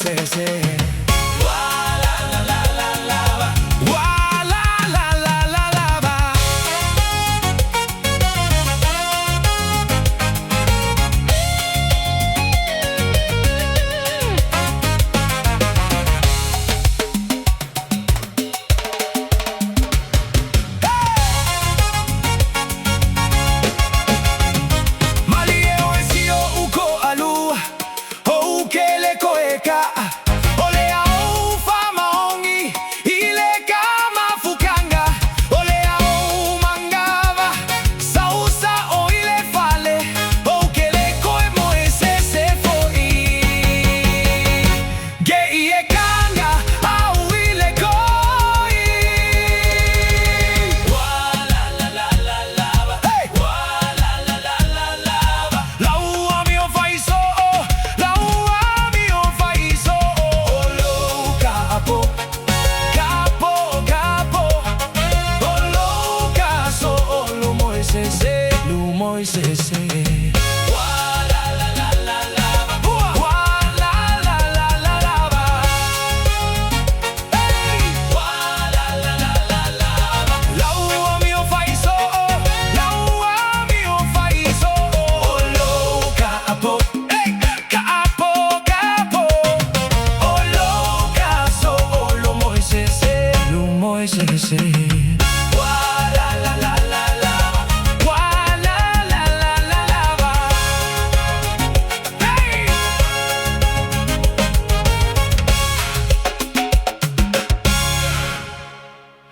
Moisés. Wa la la la la la ba. Wa la la la la la ba. Moisés. Wa la la la la la ba. Wa la la la la la ba. Hey. Wa la la la la la ba. Laua mio faiso, laua mio faiso. Olo capo, hey, capo, capo. Olo caso, olo Moisés, Moisés.